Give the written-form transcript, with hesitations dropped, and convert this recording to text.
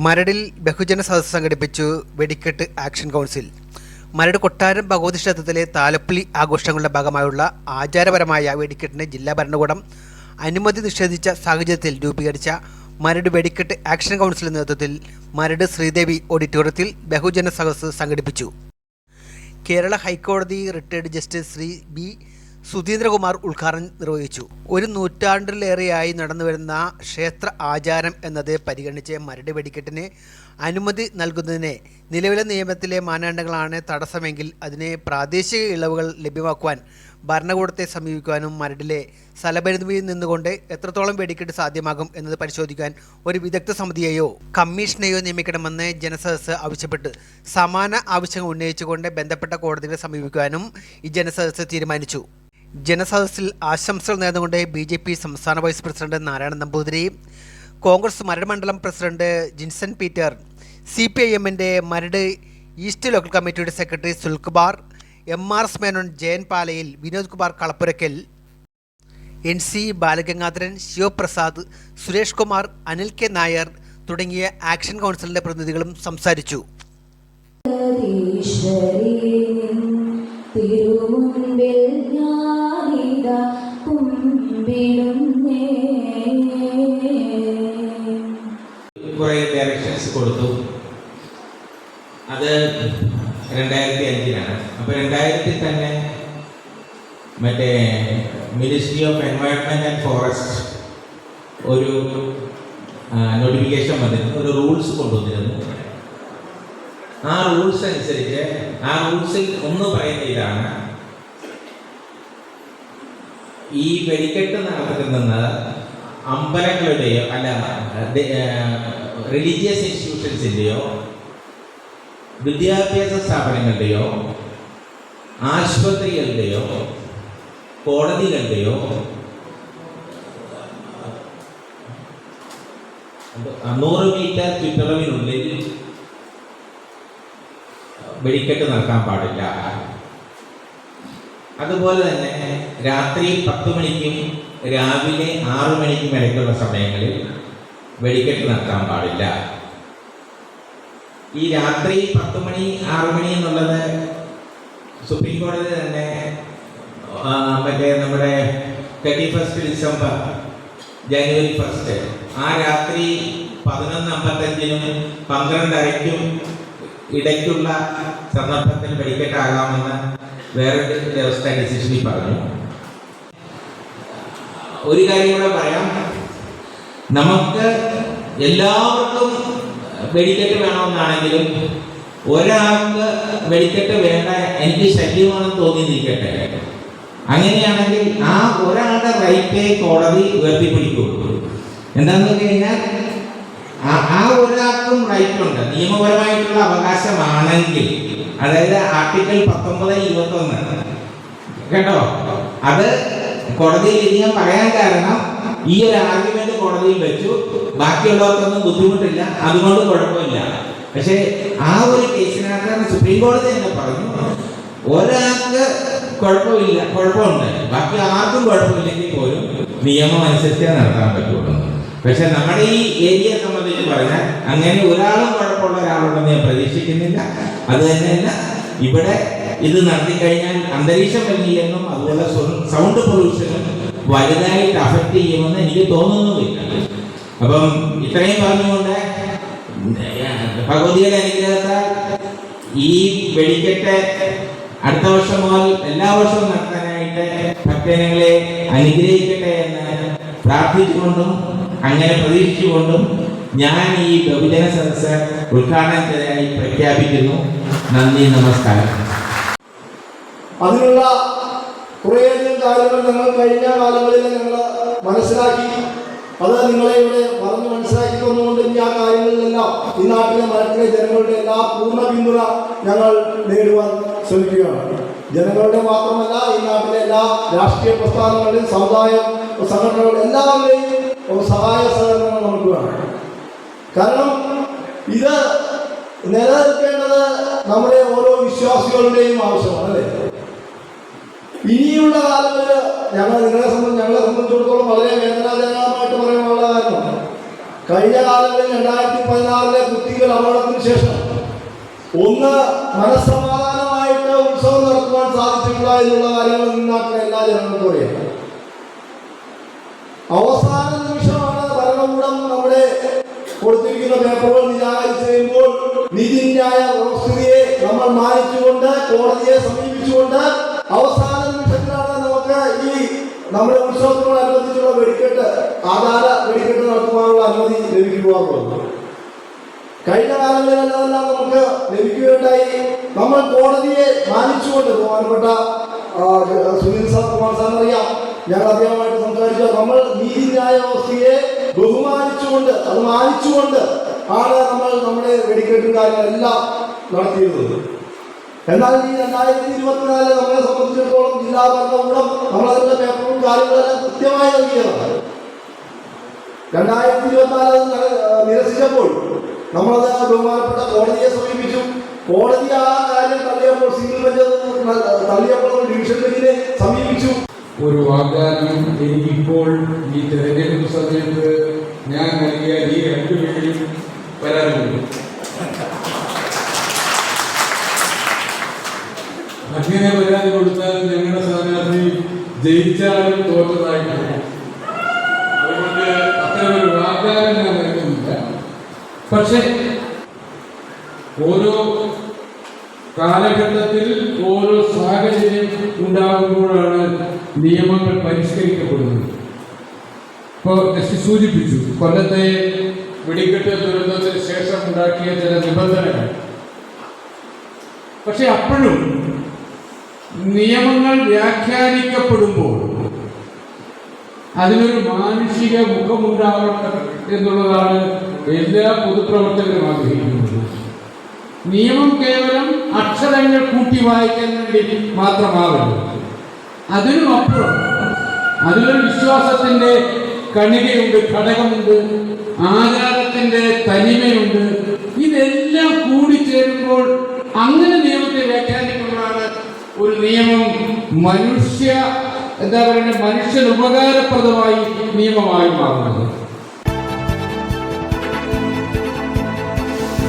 മരടിൽ ബഹുജന സദസ്സ് സംഘടിപ്പിച്ചു വെടിക്കെട്ട് ആക്ഷൻ കൗൺസിൽ. മരട് കൊട്ടാരം ഭഗവതി ക്ഷേത്രത്തിലെ താലപ്പൊലി ആഘോഷങ്ങളുടെ ഭാഗമായുള്ള ആചാരപരമായ വെടിക്കെട്ടിന് ജില്ലാ ഭരണകൂടം അനുമതി നിഷേധിച്ച സാഹചര്യത്തിൽ രൂപീകരിച്ച മരട് വെടിക്കെട്ട് ആക്ഷൻ കൗൺസിലിന്റെ നേതൃത്വത്തിൽ മരട് ശ്രീദേവി ഓഡിറ്റോറിയത്തിൽ ബഹുജന സദസ്സ് സംഘടിപ്പിച്ചു. കേരള ഹൈക്കോടതി retired justice Shri B Sudheendra Kumar ഉദ്ഘാടനം നിർവഹിച്ചു. ഒരു നൂറ്റാണ്ടിലേറെയായി നടന്നുവരുന്ന ക്ഷേത്ര ആചാരം എന്നത് പരിഗണിച്ച് മരട് വെടിക്കെട്ടിന് അനുമതി നൽകുന്നതിന് നിലവിലെ നിയമത്തിലെ മാനദണ്ഡങ്ങളാണ് തടസ്സമെങ്കിൽ അതിന് പ്രാദേശിക ഇളവുകൾ ലഭ്യമാക്കുവാൻ ഭരണകൂടത്തെ സമീപിക്കുവാനും മരടിലെ സ്ഥലപരിധിയിൽ നിന്നുകൊണ്ട് എത്രത്തോളം വെടിക്കെട്ട് സാധ്യമാകും എന്നത് പരിശോധിക്കാൻ ഒരു വിദഗ്ധ സമിതിയെയോ കമ്മീഷനെയോ നിയമിക്കണമെന്ന് ജനസദസ്സ് ആവശ്യപ്പെട്ട് സമാന ആവശ്യങ്ങൾ ഉന്നയിച്ചുകൊണ്ട് ബന്ധപ്പെട്ട കോടതികളെ സമീപിക്കുവാനും ഈ ജനസദസ്സ് തീരുമാനിച്ചു. ജനസദസ്സിൽ ആശംസകൾ നേർന്നുകൊണ്ട് BJP സംസ്ഥാന വൈസ് പ്രസിഡന്റ് നാരായണൻ നമ്പൂതിരി, കോൺഗ്രസ് മരട് മണ്ഡലം പ്രസിഡന്റ് ജിൻസൺ പീറ്റർ, CPIMന്റെ മരട് ഈസ്റ്റ് ലോക്കൽ കമ്മിറ്റിയുടെ സെക്രട്ടറി സുൽകുമാർ, MRS മേനോൻ, ജയൻ പാലയിൽ, വിനോദ് കുമാർ കളപ്പുരക്കൽ, NC ബാലഗംഗാധരൻ, ശിവപ്രസാദ്, സുരേഷ് കുമാർ, അനിൽ K നായർ തുടങ്ങിയ ആക്ഷൻ കൗൺസിലിന്റെ പ്രതിനിധികളും സംസാരിച്ചു. കുറേ ഡയറക്ഷൻസ് കൊടുത്തു. അത് 2005-ലാണ്. അപ്പോൾ 2000-ൽ തന്നെ മറ്റേ ministry of environment and forest ഒരു നോട്ടിഫിക്കേഷൻ വന്നിരുന്നു, ഒരു റൂൾസ് കൊണ്ടുവന്നിരുന്നു. ആ റൂൾസ് അനുസരിച്ച് ആ റൂൾസിൽ ഒന്ന് പറയുന്ന ഇതാണ്: ഈ വെടിക്കെട്ട് നടത്തുന്നത് അമ്പലങ്ങളുടെയോ അല്ല റിലീജിയസ് ഇൻസ്റ്റിറ്റ്യൂഷൻസിൻ്റെയോ വിദ്യാഭ്യാസ സ്ഥാപനങ്ങളുടെയോ ആശുപത്രികളുടെയോ കോടതികളുടെയോ 100 മീറ്റർ ചുറ്റളവിനുള്ളിൽ വെടിക്കെട്ട് നടത്താൻ പാടില്ല. അതുപോലെ തന്നെ രാത്രി 10 മണിക്കും രാവിലെ 6 മണിക്കും ഇടയ്ക്കുള്ള സമയങ്ങളിൽ വെടിക്കെട്ട് നടത്താൻ പാടില്ല. ഈ രാത്രി 10 മണി 6 മണി എന്നുള്ളത് സുപ്രീം കോടതി തന്നെ മറ്റേ നമ്മുടെ 31 ഡിസംബർ ജനുവരി 1 ആ രാത്രി 11:55-നും 12:30-ക്കും ഇടയ്ക്കുള്ള സന്ദർഭത്തിൽ വെടിക്കെട്ടാകാമെന്ന് വേറൊരു ദിവസത്തെ ഡിസിഷനിൽ പറഞ്ഞു. ഒരു കാര്യം കൂടെ പറയാം, നമുക്ക് എല്ലാവർക്കും വെടിക്കെട്ട് വേണമെന്നാണെങ്കിലും ഒരാൾക്ക് വെടിക്കെട്ട് വേണ്ട, എനിക്ക് ശല്യമാണെന്ന് തോന്നിയിരിക്കട്ടെ, അങ്ങനെയാണെങ്കിൽ ആ ഒരാളുടെ റൈറ്റ് കോടതി ഉയർത്തിപ്പിടിക്കുള്ളൂ. എന്താണെന്ന് വെച്ച് കഴിഞ്ഞാൽ ആ ഒരാൾക്കും റൈറ്റ് ഉണ്ട്, നിയമപരമായിട്ടുള്ള അവകാശമാണെങ്കിൽ, അതായത് ആർട്ടിക്കിൾ 19-21 കേട്ടോ. അത് കോടതിയിൽ ഇത് ഞാൻ പറയാൻ കാരണം ഈ ഒരു ആർഗ്യുമെന്റ് കോടതിയിൽ വെച്ചു, ബാക്കിയുള്ളവർക്കൊന്നും ബുദ്ധിമുട്ടില്ല, അതുകൊണ്ട് കുഴപ്പമില്ല. പക്ഷെ ആ ഒരു കേസിനകത്ത് സുപ്രീം കോടതി തന്നെ പറഞ്ഞു ഒരാൾക്ക് കുഴപ്പമുണ്ട്, ബാക്കി ആർക്കും കുഴപ്പമില്ലെങ്കിൽ പോലും നിയമം അനുസരിച്ചേ നടത്താൻ പറ്റുള്ളൂ. പക്ഷെ നമ്മുടെ ഈ ഏരിയയെ സംബന്ധിച്ച് പറഞ്ഞാൽ അങ്ങനെ ഒരാളും കുഴപ്പമുള്ള ഒരാളുണ്ടെന്ന് ഞാൻ പ്രതീക്ഷിക്കുന്നില്ല. അത് തന്നെയല്ല, ഇവിടെ ഇത് നടത്തിക്കഴിഞ്ഞാൽ അന്തരീക്ഷ മലിനീകരണം അതുപോലെ സൗണ്ട് പൊല്യൂഷനും വലുതായിട്ട് അഫക്റ്റ് ചെയ്യുമെന്ന് എനിക്ക് തോന്നുന്നുമില്ല. അപ്പം ഇത്രയും പറഞ്ഞുകൊണ്ട് ഭഗവതിയുടെ അനുഗ്രഹത്താൽ ഈ വെടിക്കെട്ട് അടുത്ത വർഷം മുതൽ എല്ലാ വർഷവും നടത്താനായിട്ട് ഭക്തജനങ്ങളെ അനുഗ്രഹിക്കട്ടെ എന്ന് പ്രാർത്ഥിച്ചുകൊണ്ടും അങ്ങനെ പ്രതീക്ഷിച്ചുകൊണ്ടും ഞാൻ ഈ ബഹുജന സദസ്സ് ഉദ്ഘാടനം ചെയ്തതായി പ്രഖ്യാപിക്കുന്നു. നന്ദി, നമസ്കാരം. അതിനുള്ള കുറേയധികം കാര്യങ്ങൾ ഞങ്ങൾ കഴിഞ്ഞ കാലങ്ങളിൽ ഞങ്ങൾ മനസ്സിലാക്കി, അത് നിങ്ങളെ ഇവിടെ പറഞ്ഞ് മനസ്സിലാക്കി തന്നുകൊണ്ട് ഇനി ആ കാര്യങ്ങളിലെല്ലാം ഈ നാട്ടിലെ മരത്തിലെ ജനങ്ങളുടെ എല്ലാ പൂർണ്ണ പിന്തുണ ഞങ്ങൾ നേടുവാൻ ശ്രമിക്കുകയാണ്. ജനങ്ങളുടെ മാത്രമല്ല, ഈ നാട്ടിലെ എല്ലാ രാഷ്ട്രീയ പ്രസ്ഥാനങ്ങളുടെയും സമുദായ സംഘടനകളുടെ എല്ലാവരുടെയും സഹായ സഹകരണങ്ങൾ നമുക്ക് വേണം. കാരണം ഇത് നിലനിൽക്കേണ്ടത് നമ്മുടെ ഓരോ വിശ്വാസികളുടെയും ആവശ്യമാണ്, അല്ലേ? ഇനിയുള്ള കാലങ്ങളിൽ ഞങ്ങളെ സംബന്ധിച്ചിടത്തോളം വളരെ വേദനാജനകമായിട്ട് പറയാനുള്ള കാരണം കഴിഞ്ഞ കാലങ്ങളിൽ 2016 കുട്ടികൾ അപകടത്തിന് ശേഷം ഒന്ന് മനസ്സമാധാനമായിട്ട് ഉത്സവം നടത്തുവാൻ സാധിച്ചിട്ടില്ല എന്നുള്ള കാര്യങ്ങൾ നിന്നാക്കുന്ന എല്ലാ ജനങ്ങൾക്കും അറിയാം. അവസാന നിമിഷമാണ് ഭരണകൂടം നമ്മുടെ കൊടുത്തിരിക്കുന്ന പേപ്പറുകൾ നിരാകരിച്ചു കഴിയുമ്പോൾ നീതിന്യായ വ്യവസ്ഥിതിയെ നമ്മൾ മാനിച്ചുകൊണ്ട് കോടതിയെ സമീപിച്ചുകൊണ്ട് അവസാന നിമിഷത്തിലാണ് നമുക്ക് ഈ നമ്മുടെ ഉത്സവത്തോടനുബന്ധിച്ചുള്ള വെടിക്കെട്ട് ആധാര വെടിക്കെട്ട് നടത്തുവാനുള്ള അനുമതി ലഭിക്കുവാറുള്ളത്. കഴിഞ്ഞ കാലങ്ങളിലെല്ലാം നമുക്ക് ലഭിക്കുകയുണ്ടായി. നമ്മൾ കോടതിയെ മാനിച്ചുകൊണ്ട് ബഹുമാനപ്പെട്ട സുനിൽ കുമാർ സാറിനറിയാം, ഞങ്ങൾ അദ്ദേഹമായിട്ട് സംസാരിച്ച നമ്മൾ നീതിന്യായ വ്യവസ്ഥയെ ബഹുമാനിച്ചുകൊണ്ട് അത് മാനിച്ചുകൊണ്ട് ആണ് നമ്മൾ നമ്മുടെ വെടിക്കെട്ടും കാര്യങ്ങളെല്ലാം നടത്തിയിരുന്നത്. എന്നാൽ ഈ 2024 നമ്മളെ സംബന്ധിച്ചിടത്തോളം ജില്ലാ ഭരണകൂടം നമ്മളതിന്റെ പേപ്പറും കാര്യങ്ങളെല്ലാം കൃത്യമായി നൽകിയതാണ്. 2024 നിരസിച്ചപ്പോൾ നമ്മളത് ബഹുമാനപ്പെട്ട കോടതിയെ സമീപിച്ചു. കോടതി ആ കാര്യം തള്ളിയപ്പോൾ സിംഗിൾ ബെഞ്ച് തള്ളിയപ്പോൾ ഡിവിഷൻ ബെഞ്ചിനെ സമീപിച്ചു. ഒരു വാഗ്ദാനം എനിക്കിപ്പോൾ ഈ തെരഞ്ഞെടുപ്പ് സമയത്ത് ഞാൻ നൽകിയ ഈ 2 പേരും വരാനുണ്ട്. അങ്ങനെ വരാതെ കൊടുത്താൽ ഞങ്ങളുടെ സ്ഥാനാർത്ഥി ജയിച്ചാലും തോറ്റതായിട്ടുണ്ട്. അതുകൊണ്ട് അത്തരമൊരു വാഗ്ദാനം ഞാൻ നൽകുന്നില്ല. പക്ഷെ ഓരോ കാലഘട്ടത്തിൽ ഓരോ സാഹചര്യം ഉണ്ടാകുമ്പോഴാണ് നിയമങ്ങൾ പരിഷ്കരിക്കപ്പെടുന്നത്. ഇപ്പോൾ ജസ്റ്റിസ് സൂചിപ്പിച്ചു കൊല്ലത്തെ വെടിക്കെട്ട് ദുരന്തത്തിന് ശേഷം ഉണ്ടാക്കിയ ചില നിബന്ധനകൾ. പക്ഷെ അപ്പോഴും നിയമങ്ങൾ വ്യാഖ്യാനിക്കപ്പെടുമ്പോൾ അതിനൊരു മാനുഷിക മുഖമുണ്ടാവണം എന്നുള്ളതാണ് എല്ലാ പൊതുപ്രവർത്തകരും ആഗ്രഹിക്കുന്നത്. നിയമം കേവലം അക്ഷരങ്ങൾ കൂട്ടി വായിക്കാൻ വേണ്ടി മാത്രമാവില്ല. അതിനുമപ്പുറം അതിലൊരു വിശ്വാസത്തിന്റെ കണികയുണ്ട്, ഘടകമുണ്ട്, ആചാരത്തിന്റെ തനിമയുണ്ട്. ഇതെല്ലാം കൂടിച്ചേരുമ്പോൾ അങ്ങനെ നിയമത്തെ വ്യാഖ്യാനിക്കുമ്പോഴാണ് ഒരു നിയമം മനുഷ്യന് ഉപകാരപ്രദമായി നിയമമായി മാറുന്നത്.